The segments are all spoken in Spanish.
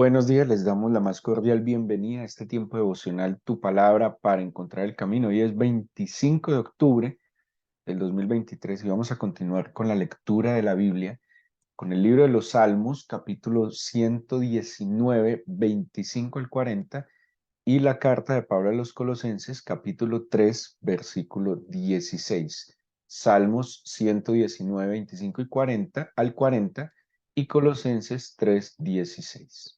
Buenos días, les damos la más cordial bienvenida a este tiempo devocional, Tu Palabra para encontrar el camino. Hoy es 25 de octubre del 2023 y vamos a continuar con la lectura de la Biblia, con el libro de los Salmos, capítulo 119, 25 al 40, y la carta de Pablo a los Colosenses, capítulo 3, versículo 16. Salmos 119, 25 y 40 al 40 y Colosenses 3, 16.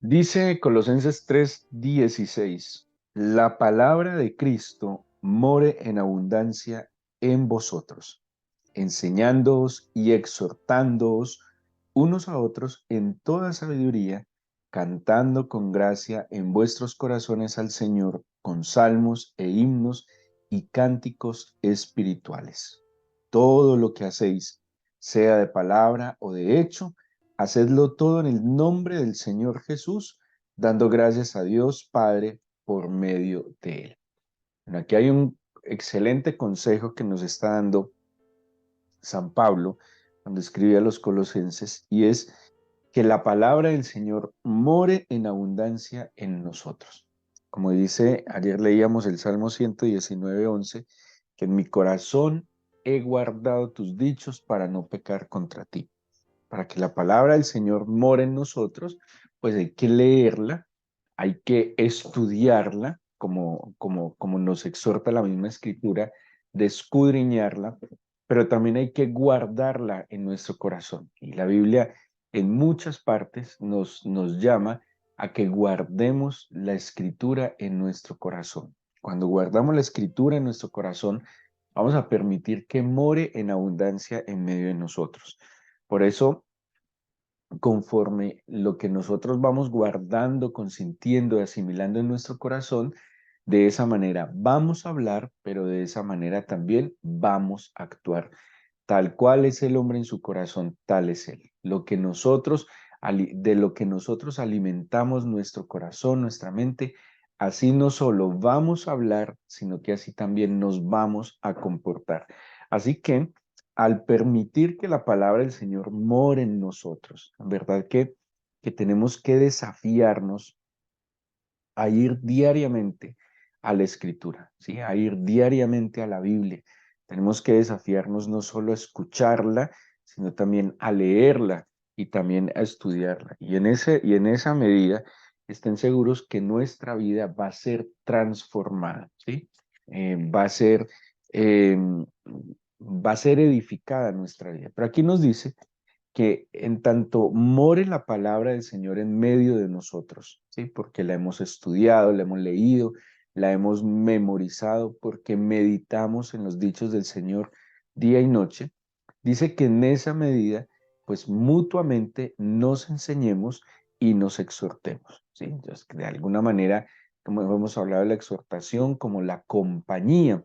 Dice Colosenses 3:16, la palabra de Cristo more en abundancia en vosotros, enseñándoos y exhortándoos unos a otros en toda sabiduría, cantando con gracia en vuestros corazones al Señor con salmos e himnos y cánticos espirituales. Todo lo que hacéis, sea de palabra o de hecho, hacedlo todo en el nombre del Señor Jesús, dando gracias a Dios Padre por medio de él. Bueno, aquí hay un excelente consejo que nos está dando San Pablo cuando escribe a los colosenses, y es que la palabra del Señor more en abundancia en nosotros. Como dice, ayer leíamos el Salmo 119:11, que en mi corazón he guardado tus dichos para no pecar contra ti. Para que la palabra del Señor more en nosotros, pues hay que leerla, hay que estudiarla, como nos exhorta la misma escritura, de escudriñarla, pero también hay que guardarla en nuestro corazón. Y la Biblia en muchas partes nos llama a que guardemos la escritura en nuestro corazón. Cuando guardamos la escritura en nuestro corazón, vamos a permitir que more en abundancia en medio de nosotros. Por eso, conforme lo que nosotros vamos guardando, consintiendo y asimilando en nuestro corazón, de esa manera vamos a hablar, pero de esa manera también vamos a actuar. Tal cual es el hombre en su corazón, tal es él. De lo que nosotros alimentamos nuestro corazón, nuestra mente, así no solo vamos a hablar, sino que así también nos vamos a comportar. Así que al permitir que la palabra del Señor more en nosotros, en verdad que tenemos que desafiarnos a ir diariamente a la Escritura, ¿sí? A ir diariamente a la Biblia. Tenemos que desafiarnos no solo a escucharla, sino también a leerla y también a estudiarla. Y en esa medida, estén seguros que nuestra vida va a ser transformada, ¿sí? Va a ser, eh, va a ser edificada nuestra vida. Pero aquí nos dice que en tanto more la palabra del Señor en medio de nosotros, ¿sí? Porque la hemos estudiado, la hemos leído, la hemos memorizado, porque meditamos en los dichos del Señor día y noche. Dice que en esa medida, pues mutuamente nos enseñemos y nos exhortemos, ¿sí? Entonces, de alguna manera, como hemos hablado de la exhortación, como la compañía,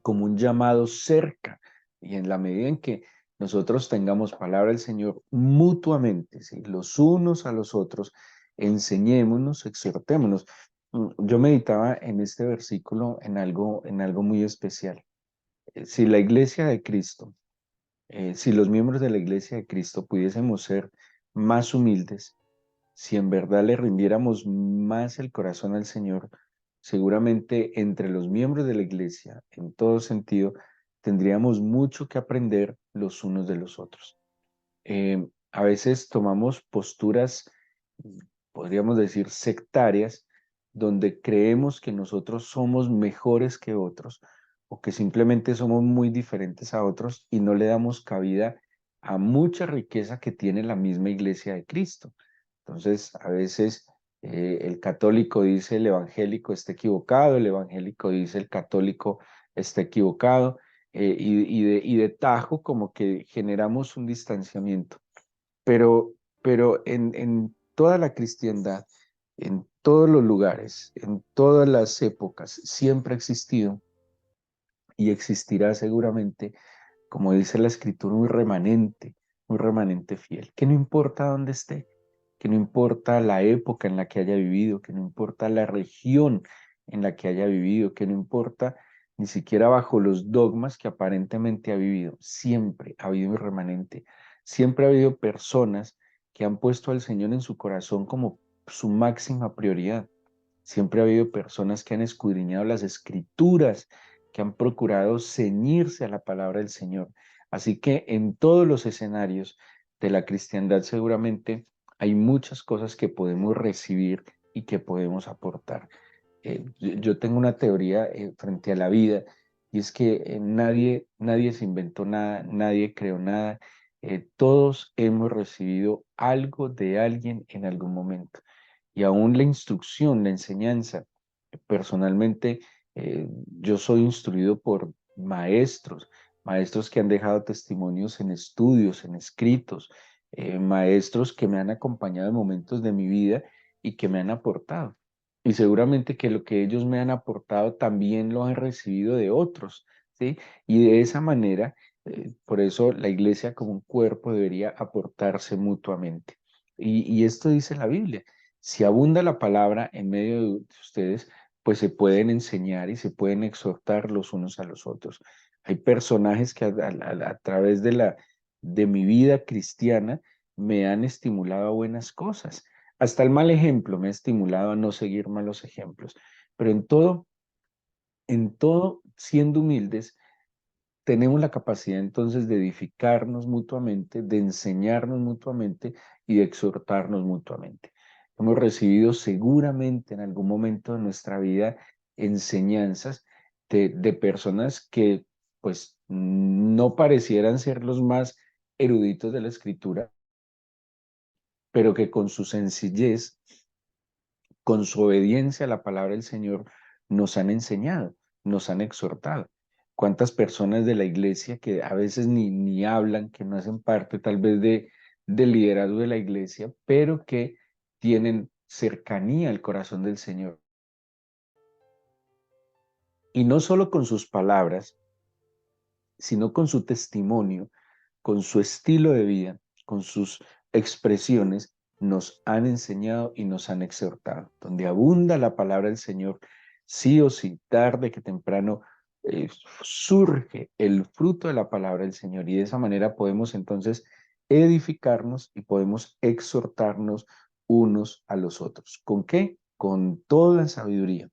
como un llamado cerca, y en la medida en que nosotros tengamos palabra del Señor mutuamente, ¿sí? Los unos a los otros, enseñémonos, exhortémonos. Yo meditaba en este versículo en algo muy especial. Si la iglesia de Cristo, si los miembros de la iglesia de Cristo pudiésemos ser más humildes, si en verdad le rindiéramos más el corazón al Señor, seguramente entre los miembros de la iglesia, en todo sentido, tendríamos mucho que aprender los unos de los otros. A veces tomamos posturas, podríamos decir, sectarias, donde creemos que nosotros somos mejores que otros o que simplemente somos muy diferentes a otros y no le damos cabida a mucha riqueza que tiene la misma iglesia de Cristo. Entonces, a veces el católico dice el evangélico está equivocado, el evangélico dice el católico está equivocado, y de tajo como que generamos un distanciamiento. Pero en toda la cristiandad, en todos los lugares, en todas las épocas, siempre ha existido y existirá seguramente, como dice la Escritura, un remanente fiel, que no importa dónde esté, que no importa la época en la que haya vivido, que no importa la región en la que haya vivido, que no importa ni siquiera bajo los dogmas que aparentemente ha vivido, siempre ha habido un remanente, siempre ha habido personas que han puesto al Señor en su corazón como su máxima prioridad. Siempre ha habido personas que han escudriñado las escrituras, que han procurado ceñirse a la palabra del Señor. Así que en todos los escenarios de la cristiandad seguramente hay muchas cosas que podemos recibir y que podemos aportar. Yo tengo una teoría frente a la vida y es que nadie se inventó nada, nadie creó nada. Todos hemos recibido algo de alguien en algún momento y aún la instrucción, la enseñanza. Personalmente, yo soy instruido por maestros, maestros que han dejado testimonios en estudios, en escritos, maestros que me han acompañado en momentos de mi vida y que me han aportado. Y seguramente que lo que ellos me han aportado también lo han recibido de otros, ¿sí? Y de esa manera, por eso la iglesia como un cuerpo debería aportarse mutuamente. Y esto dice la Biblia. Si abunda la palabra en medio de ustedes, pues se pueden enseñar y se pueden exhortar los unos a los otros. Hay personajes que a través de mi vida cristiana me han estimulado a buenas cosas. Hasta el mal ejemplo me ha estimulado a no seguir malos ejemplos. Pero en todo, siendo humildes, tenemos la capacidad entonces de edificarnos mutuamente, de enseñarnos mutuamente y de exhortarnos mutuamente. Hemos recibido seguramente en algún momento de nuestra vida enseñanzas de personas que pues no parecieran ser los más eruditos de la escritura, pero que con su sencillez, con su obediencia a la palabra del Señor, nos han enseñado, nos han exhortado. ¿Cuántas personas de la iglesia que a veces ni hablan, que no hacen parte tal vez del liderazgo de la iglesia, pero que tienen cercanía al corazón del Señor? Y no solo con sus palabras, sino con su testimonio, con su estilo de vida, con sus expresiones, nos han enseñado y nos han exhortado. Donde abunda la palabra del Señor, sí o sí, tarde que temprano, surge el fruto de la palabra del Señor y de esa manera podemos entonces edificarnos y podemos exhortarnos unos a los otros. ¿Con qué? Con toda sabiduría.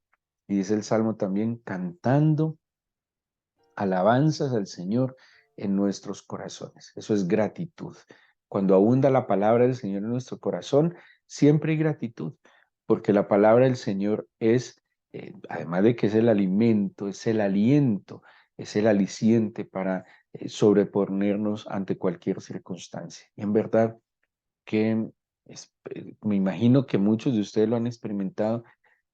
Y dice el Salmo también, cantando alabanzas al Señor en nuestros corazones. Eso es gratitud. Cuando abunda la palabra del Señor en nuestro corazón, siempre hay gratitud, porque la palabra del Señor es, además de que es el alimento, es el aliento, es el aliciente para sobreponernos ante cualquier circunstancia. Y en verdad que me imagino que muchos de ustedes lo han experimentado,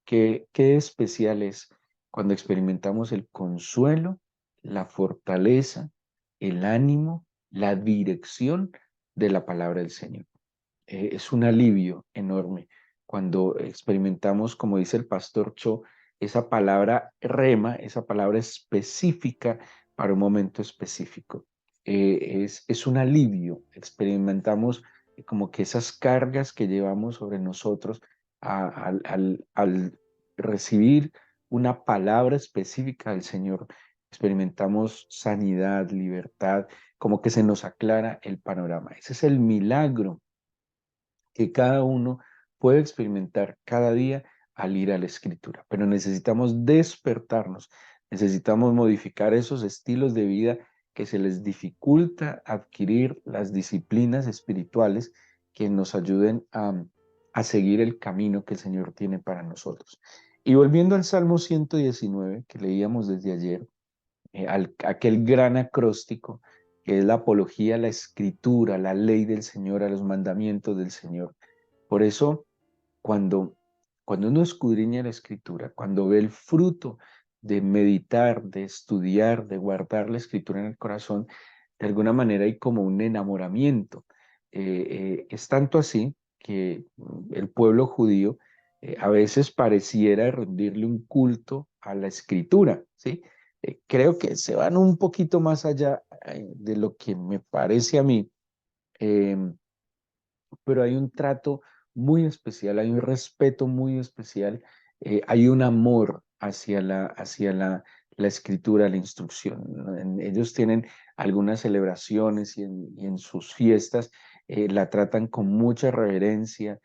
que qué especial es cuando experimentamos el consuelo, la fortaleza, el ánimo, la dirección de la palabra del Señor. Es un alivio enorme cuando experimentamos, como dice el pastor Cho, esa palabra rema, esa palabra específica para un momento específico. Es un alivio, experimentamos como que esas cargas que llevamos sobre nosotros al recibir una palabra específica del Señor, experimentamos sanidad, libertad, como que se nos aclara el panorama. Ese es el milagro que cada uno puede experimentar cada día al ir a la escritura. Pero necesitamos despertarnos, necesitamos modificar esos estilos de vida que se les dificulta adquirir las disciplinas espirituales que nos ayuden a seguir el camino que el Señor tiene para nosotros. Y volviendo al Salmo 119 que leíamos desde ayer, aquel gran acróstico que es la apología a la escritura, a la ley del Señor, a los mandamientos del Señor. Por eso, cuando, cuando uno escudriña la escritura, cuando ve el fruto de meditar, de estudiar, de guardar la escritura en el corazón, de alguna manera hay como un enamoramiento. Es tanto así que el pueblo judío a veces pareciera rendirle un culto a la escritura, ¿sí? Creo que se van un poquito más allá de lo que me parece a mí. em, pero hay un trato muy especial, hay un respeto muy especial, hay un amor hacia la escritura, la instrucción, ¿no? Ellos tienen algunas celebraciones y en sus fiestas la tratan con mucha reverencia,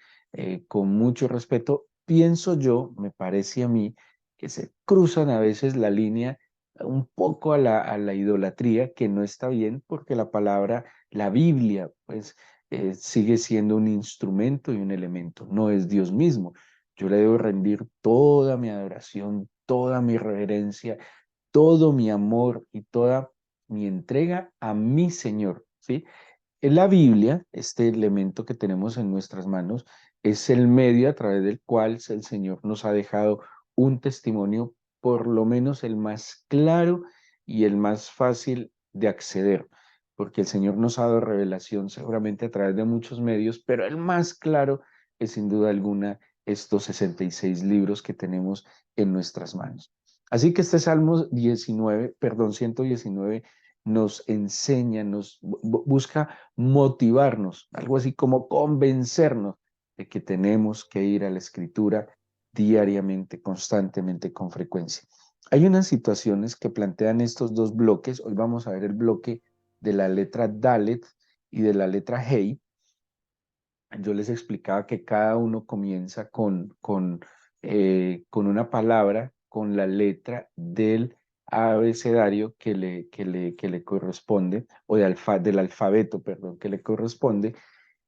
con mucho respeto. Pienso yo, me parece a mí, que se cruzan a veces la línea un poco a la idolatría, que no está bien porque la palabra, la Biblia, pues sigue siendo un instrumento y un elemento, no es Dios mismo. Yo le debo rendir toda mi adoración, toda mi reverencia, todo mi amor y toda mi entrega a mi Señor, ¿sí? En la Biblia, este elemento que tenemos en nuestras manos, es el medio a través del cual el Señor nos ha dejado un testimonio, por lo menos el más claro y el más fácil de acceder, porque el Señor nos ha dado revelación seguramente a través de muchos medios, pero el más claro es sin duda alguna estos 66 libros que tenemos en nuestras manos. Así que este Salmo 19, perdón, 119 nos enseña, nos busca motivarnos, algo así como convencernos de que tenemos que ir a la escritura diariamente, constantemente, con frecuencia. Hay unas situaciones que plantean estos dos bloques. Hoy vamos a ver el bloque de la letra Dalet y de la letra Hey. Yo les explicaba que cada uno comienza con una palabra, con la letra del abecedario que le corresponde, o del alfabeto, perdón, que le corresponde.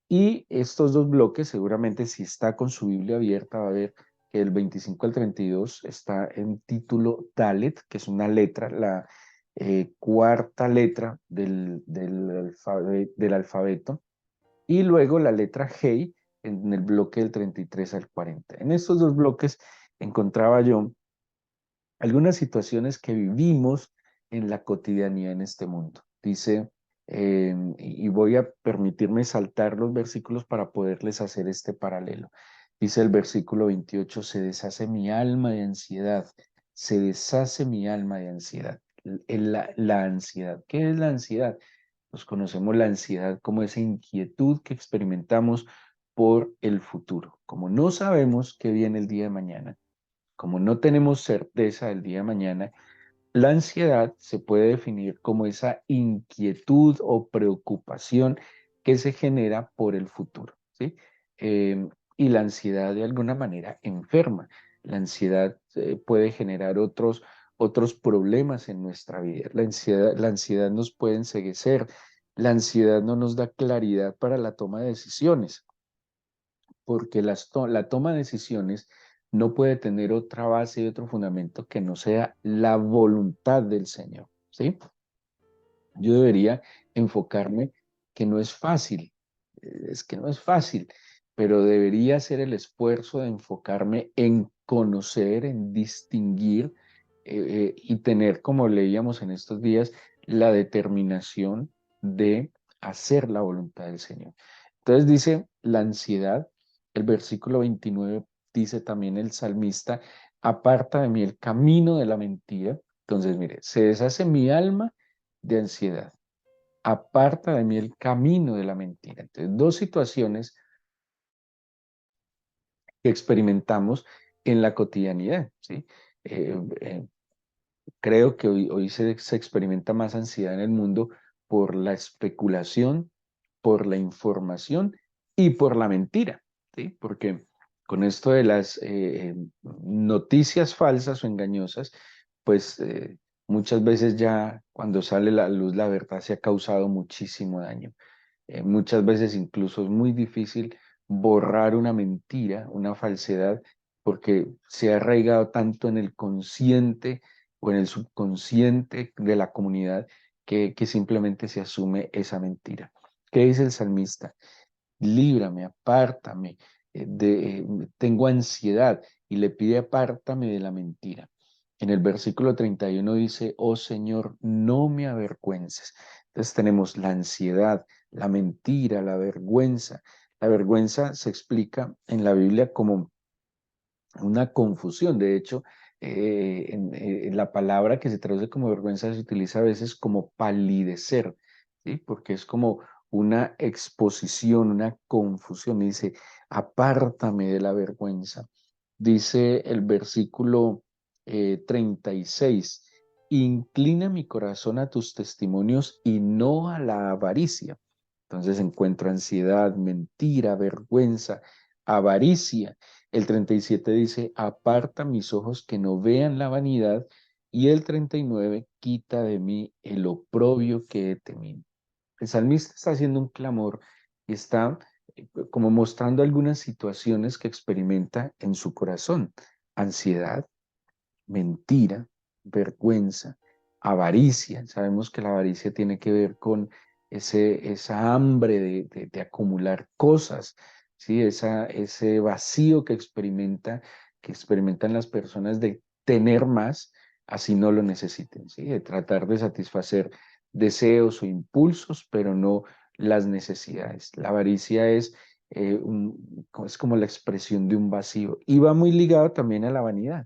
Y estos dos bloques, seguramente si está con su Biblia abierta, va a ver que del 25 al 32 está en título Dalet, que es una letra, la cuarta letra del alfabeto, y luego la letra G en el bloque del 33 al 40. En estos dos bloques encontraba yo algunas situaciones que vivimos en la cotidianidad en este mundo. Dice, y voy a permitirme saltar los versículos para poderles hacer este paralelo. Dice el versículo 28, se deshace mi alma de ansiedad, se deshace mi alma de ansiedad. La ansiedad, ¿qué es la ansiedad? Pues conocemos la ansiedad como esa inquietud que experimentamos por el futuro. Como no sabemos qué viene el día de mañana, como no tenemos certeza del día de mañana, la ansiedad se puede definir como esa inquietud o preocupación que se genera por el futuro, ¿sí? Y la ansiedad de alguna manera enferma. La ansiedad puede generar otros problemas en nuestra vida. La ansiedad nos puede enceguecer. La ansiedad no nos da claridad para la toma de decisiones, porque la toma de decisiones no puede tener otra base y otro fundamento que no sea la voluntad del Señor, ¿sí? Yo debería enfocarme que no es fácil, es que no es fácil, pero debería hacer el esfuerzo de enfocarme en conocer, en distinguir y tener, como leíamos en estos días, la determinación de hacer la voluntad del Señor. Entonces dice la ansiedad, el versículo 29 dice también el salmista, aparta de mí el camino de la mentira. Entonces, mire, se deshace mi alma de ansiedad. Aparta de mí el camino de la mentira. Entonces, dos situaciones que experimentamos en la cotidianidad, ¿sí? Eh, eh, Creo que hoy se experimenta más ansiedad en el mundo por la especulación, por la información y por la mentira, ¿sí? Porque con esto de las noticias falsas o engañosas, pues muchas veces ya cuando sale la luz la verdad se ha causado muchísimo daño. Muchas veces incluso es muy difícil borrar una mentira, una falsedad, porque se ha arraigado tanto en el consciente o en el subconsciente de la comunidad que simplemente se asume esa mentira. ¿Qué dice el salmista? Líbrame, apártame, tengo ansiedad y le pide apártame de la mentira. En el versículo 31 dice, oh Señor, no me avergüences. Entonces tenemos la ansiedad, la mentira, la vergüenza. La vergüenza se explica en la Biblia como una confusión. De hecho, la palabra que se traduce como vergüenza se utiliza a veces como palidecer, ¿sí? Porque es como una exposición, una confusión. Dice, apártame de la vergüenza. Dice el versículo 36, inclina mi corazón a tus testimonios y no a la avaricia. Entonces encuentro ansiedad, mentira, vergüenza, avaricia. El 37 dice, aparta mis ojos que no vean la vanidad. Y el 39, quita de mí el oprobio que he temido. El salmista está haciendo un clamor y está como mostrando algunas situaciones que experimenta en su corazón. Ansiedad, mentira, vergüenza, avaricia. Sabemos que la avaricia tiene que ver con esa hambre de acumular cosas, ¿sí? Ese vacío que experimentan las personas de tener más, así no lo necesiten, ¿sí? De tratar de satisfacer deseos o impulsos, pero no las necesidades. La avaricia es como la expresión de un vacío y va muy ligado también a la vanidad.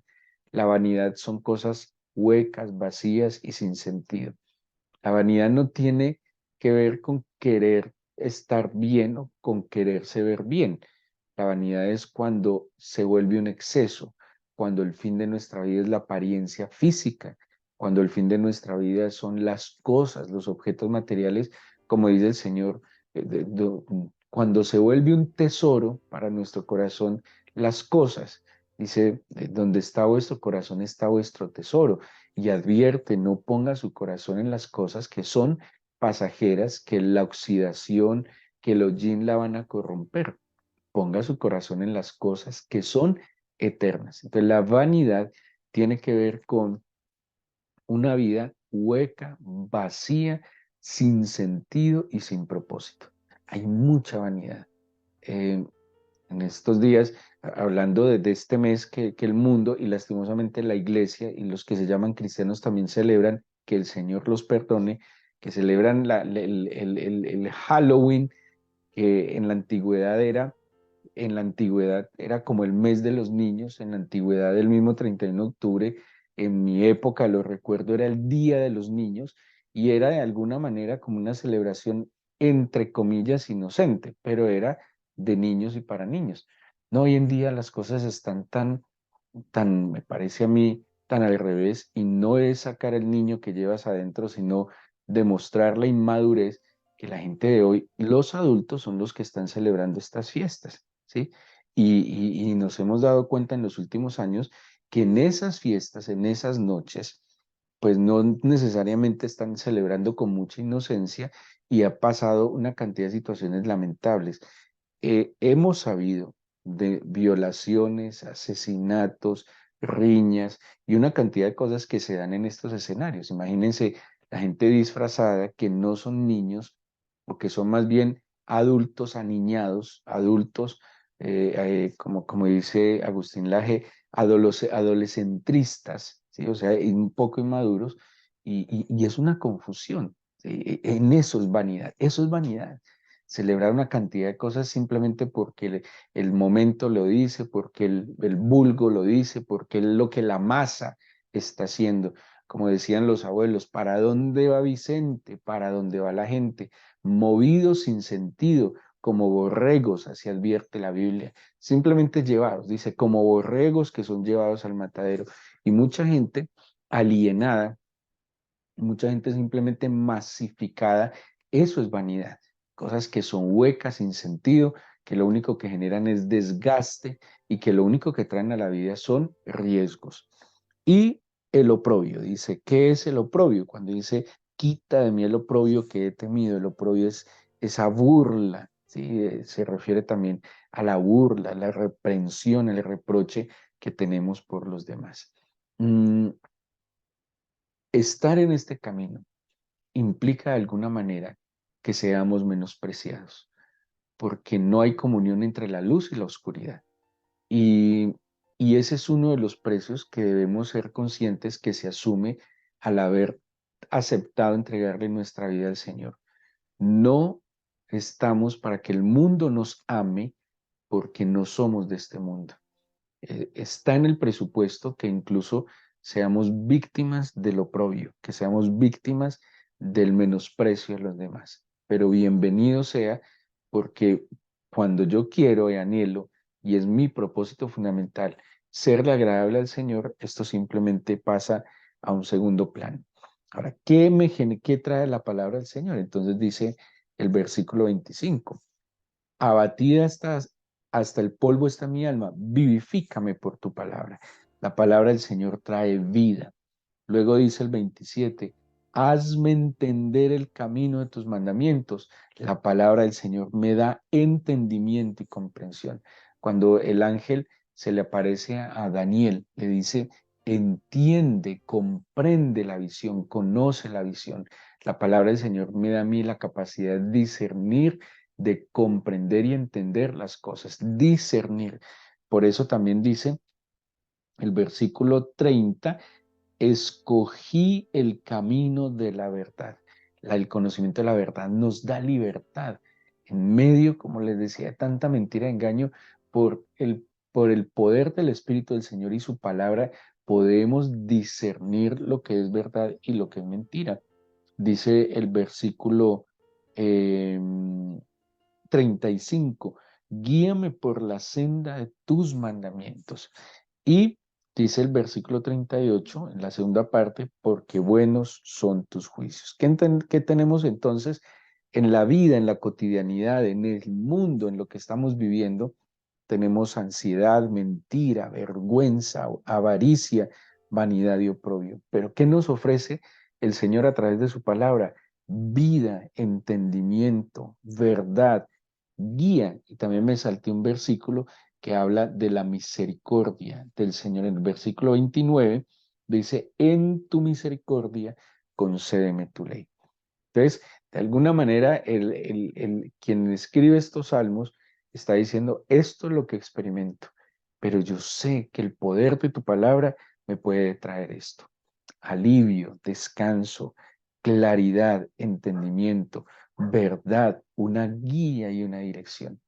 La vanidad son cosas huecas, vacías y sin sentido. La vanidad no tiene que ver con querer estar bien o con quererse ver bien. La vanidad es cuando se vuelve un exceso, cuando el fin de nuestra vida es la apariencia física, cuando el fin de nuestra vida son las cosas, los objetos materiales, como dice el Señor, cuando se vuelve un tesoro para nuestro corazón, las cosas. Dice, donde está vuestro corazón está vuestro tesoro. Y advierte, no ponga su corazón en las cosas que son pasajeras, que la oxidación, que el hollín la van a corromper. Ponga su corazón en las cosas que son eternas. Entonces, la vanidad tiene que ver con una vida hueca, vacía, sin sentido y sin propósito. Hay mucha vanidad. Eh, en estos días, hablando de este mes que el mundo y lastimosamente la iglesia y los que se llaman cristianos también celebran, que el Señor los perdone, que celebran el Halloween, que en la antigüedad era como el mes de los niños, en la antigüedad el mismo 31 de octubre, en mi época lo recuerdo, era el Día de los Niños y era de alguna manera como una celebración entre comillas inocente, pero era de niños y para niños. No, hoy en día las cosas están me parece a mí, tan al revés y no es sacar el niño que llevas adentro, sino demostrar la inmadurez que la gente de hoy, los adultos son los que están celebrando estas fiestas, ¿sí? Y nos hemos dado cuenta en los últimos años que en esas fiestas, en esas noches, pues no necesariamente están celebrando con mucha inocencia y ha pasado una cantidad de situaciones lamentables. Hemos sabido de violaciones, asesinatos, riñas y una cantidad de cosas que se dan en estos escenarios. Imagínense la gente disfrazada que no son niños o que son más bien adultos aniñados, adultos, como dice Agustín Laje, adolescentristas, ¿sí? O sea, un poco inmaduros, y es una confusión, ¿sí? En eso es vanidad, eso es vanidad. Celebrar una cantidad de cosas simplemente porque el momento lo dice, porque el vulgo lo dice, porque es lo que la masa está haciendo. Como decían los abuelos, ¿para dónde va Vicente? ¿Para dónde va la gente? Movidos sin sentido, como borregos, así advierte la Biblia, simplemente llevados, dice, como borregos que son llevados al matadero. Y mucha gente alienada, mucha gente simplemente masificada, eso es vanidad, cosas que son huecas, sin sentido, que lo único que generan es desgaste y que lo único que traen a la vida son riesgos. Y el oprobio, dice, ¿qué es el oprobio? Cuando dice, quita de mí el oprobio que he temido, el oprobio es esa burla, ¿sí? Se refiere también a la burla, a la reprensión, el reproche que tenemos por los demás. Mm, Estar en este camino implica de alguna manera que seamos menospreciados, porque no hay comunión entre la luz y la oscuridad. Y, y ese es uno de los precios que debemos ser conscientes que se asume al haber aceptado entregarle nuestra vida al Señor. No estamos para que el mundo nos ame porque no somos de este mundo. está en el presupuesto que incluso seamos víctimas del oprobio, que seamos víctimas del menosprecio de los demás. Pero bienvenido sea, porque cuando yo quiero y anhelo, y es mi propósito fundamental, serle agradable al Señor, esto simplemente pasa a un segundo plano. Ahora, ¿qué trae la palabra del Señor? Entonces dice el versículo 25, abatida hasta el polvo está mi alma, vivifícame por tu palabra. La palabra del Señor trae vida. Luego dice el 27, hazme entender el camino de tus mandamientos. La palabra del Señor me da entendimiento y comprensión. Cuando el ángel se le aparece a Daniel, le dice, entiende, comprende la visión, conoce la visión. La palabra del Señor me da a mí la capacidad de discernir, de comprender y entender las cosas, discernir. Por eso también dice el versículo 30, escogí el camino de la verdad. El conocimiento de la verdad nos da libertad. En medio, como les decía, de tanta mentira y engaño, por el poder del Espíritu del Señor y su palabra, podemos discernir lo que es verdad y lo que es mentira. Dice el versículo eh, 35, guíame por la senda de tus mandamientos. Y dice el versículo 38, en la segunda parte, porque buenos son tus juicios. ¿Qué tenemos entonces en la vida, en la cotidianidad, en el mundo, en lo que estamos viviendo? Tenemos ansiedad, mentira, vergüenza, avaricia, vanidad y oprobio. Pero ¿qué nos ofrece el Señor a través de su palabra? Vida, entendimiento, verdad, guía. Y también me salté un versículo que habla de la misericordia del Señor. En el versículo 29 dice, en tu misericordia concédeme tu ley. Entonces, de alguna manera, quien escribe estos salmos está diciendo, esto es lo que experimento, pero yo sé que el poder de tu palabra me puede traer esto. Alivio, descanso, claridad, entendimiento, verdad, una guía y una dirección.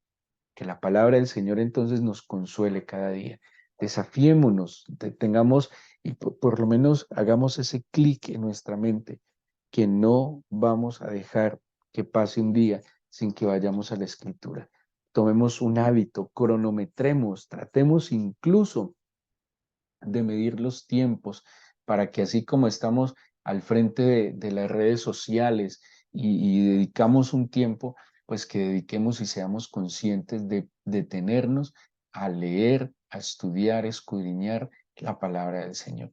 Que la palabra del Señor entonces nos consuele cada día. Desafiémonos, tengamos y por lo menos hagamos ese clic en nuestra mente, que no vamos a dejar que pase un día sin que vayamos a la Escritura. Tomemos un hábito, cronometremos, tratemos incluso de medir los tiempos para que así como estamos al frente de las redes sociales y dedicamos un tiempo, pues que dediquemos y seamos conscientes de detenernos a leer, a estudiar, a escudriñar la palabra del Señor.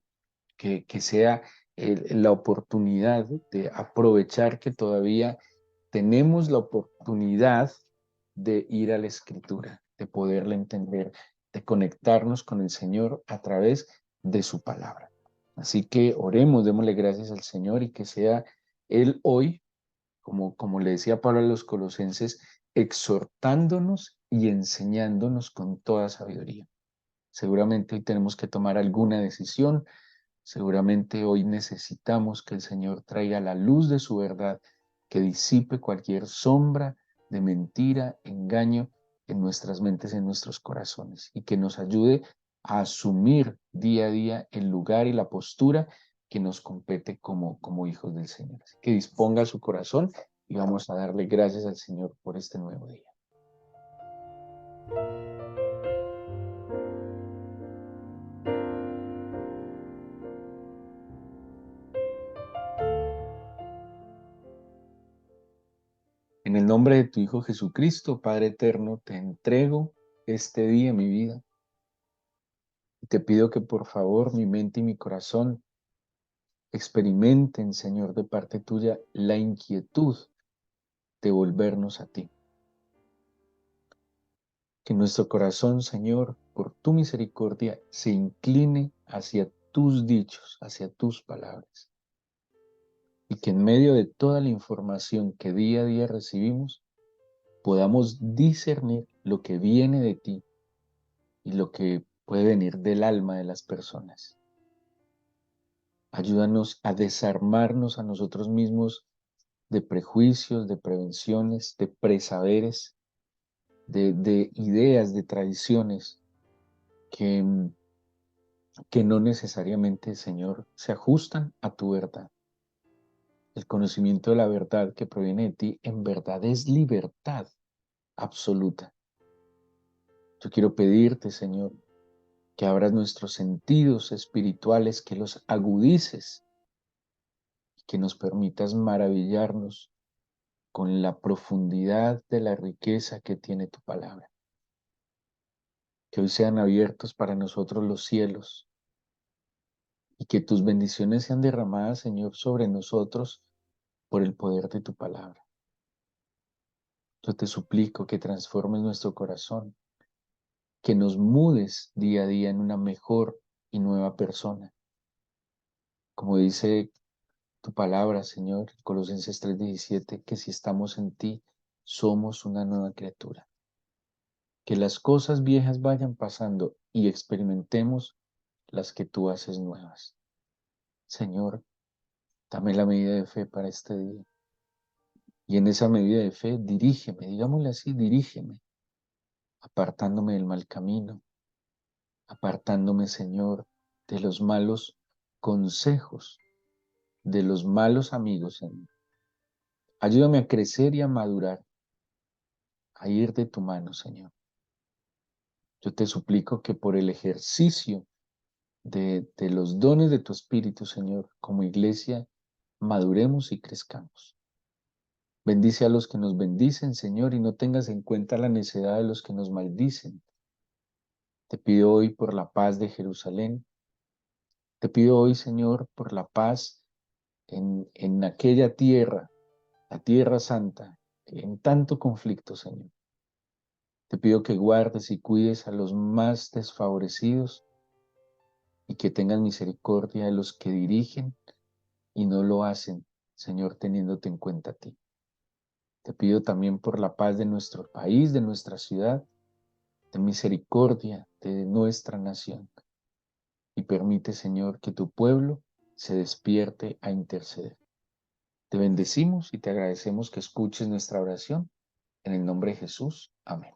Que sea la oportunidad de aprovechar que todavía tenemos la oportunidad de ir a la Escritura, de poderla entender, de conectarnos con el Señor a través de su palabra. Así que oremos, démosle gracias al Señor y que sea Él hoy, como le decía Pablo a los colosenses, exhortándonos y enseñándonos con toda sabiduría. Seguramente hoy tenemos que tomar alguna decisión. Seguramente hoy necesitamos que el Señor traiga la luz de su verdad, que disipe cualquier sombra de mentira, engaño en nuestras mentes, en nuestros corazones, y que nos ayude a asumir día a día el lugar y la postura que nos compete como hijos del Señor. Así que disponga su corazón y vamos a darle gracias al Señor por este nuevo día. En el nombre de tu Hijo Jesucristo, Padre eterno, te entrego este día, mi vida. Y te pido que por favor mi mente y mi corazón experimenten, Señor, de parte tuya, la inquietud de volvernos a ti. Que nuestro corazón, Señor, por tu misericordia, se incline hacia tus dichos, hacia tus palabras. Y que en medio de toda la información que día a día recibimos, podamos discernir lo que viene de ti y lo que puede venir del alma de las personas. Ayúdanos a desarmarnos a nosotros mismos de prejuicios, de prevenciones, de presaberes, de ideas, de tradiciones que, que no necesariamente, Señor, se ajustan a tu verdad. El conocimiento de la verdad que proviene de ti en verdad es libertad absoluta. Yo quiero pedirte, Señor, que abras nuestros sentidos espirituales, que los agudices, que nos permitas maravillarnos con la profundidad de la riqueza que tiene tu palabra. Que hoy sean abiertos para nosotros los cielos y que tus bendiciones sean derramadas, Señor, sobre nosotros por el poder de tu palabra. Yo te suplico que transformes nuestro corazón, que nos mudes día a día en una mejor y nueva persona. Como dice tu palabra, Señor, Colosenses 3:17, que si estamos en ti, somos una nueva criatura. Que las cosas viejas vayan pasando y experimentemos las que tú haces nuevas. Señor, dame la medida de fe para este día. Y en esa medida de fe, dirígeme, digámosle así, dirígeme, apartándome del mal camino, apartándome, Señor, de los malos consejos, de los malos amigos, Señor. Ayúdame a crecer y a madurar, a ir de tu mano, Señor. Yo te suplico que por el ejercicio de los dones de tu Espíritu, Señor, como iglesia, maduremos y crezcamos. Bendice a los que nos bendicen, Señor, y no tengas en cuenta la necedad de los que nos maldicen. Te pido hoy por la paz de Jerusalén. Te pido hoy, Señor, por la paz en aquella tierra, la tierra santa, en tanto conflicto, Señor. Te pido que guardes y cuides a los más desfavorecidos y que tengas misericordia de los que dirigen y no lo hacen, Señor, teniéndote en cuenta a ti. Te pido también por la paz de nuestro país, de nuestra ciudad, de misericordia de nuestra nación. Y permite, Señor, que tu pueblo se despierte a interceder. Te bendecimos y te agradecemos que escuches nuestra oración. En el nombre de Jesús. Amén.